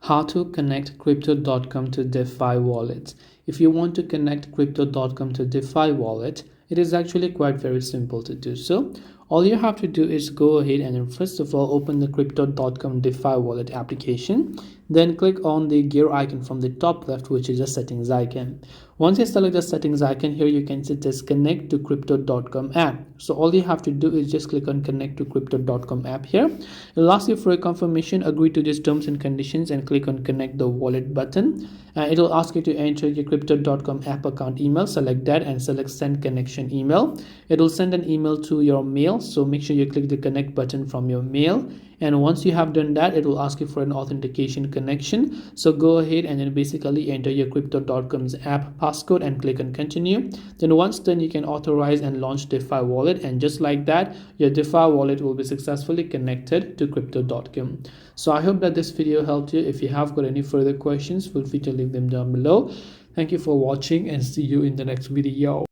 How to connect crypto.com to DeFi Wallet. If you want to connect crypto.com to DeFi Wallet, it is actually quite very simple to do so. All you have to do is go ahead and first of all open the crypto.com DeFi Wallet application. Then click on the gear icon from the top left, which is the settings icon. Once you select the settings icon, here you can see this connect to crypto.com app. So all you have to do is just click on connect to crypto.com app here. It'll ask you for a confirmation, agree to these terms and conditions, and click on connect the wallet button. It will ask you to enter your crypto.com app account email. Select that and select send connection email. It will send an email to your mail, so make sure you click the connect button from your mail. And once you have done that, it will ask you for an authentication connection. So go ahead and then basically enter your crypto.com's app passcode and click on continue. Then once done, you can authorize and launch DeFi Wallet, and just like that, your DeFi Wallet will be successfully connected to crypto.com. So I hope that this video helped you. If you have got any further questions, feel free to leave them down below. Thank you for watching and see you in the next video.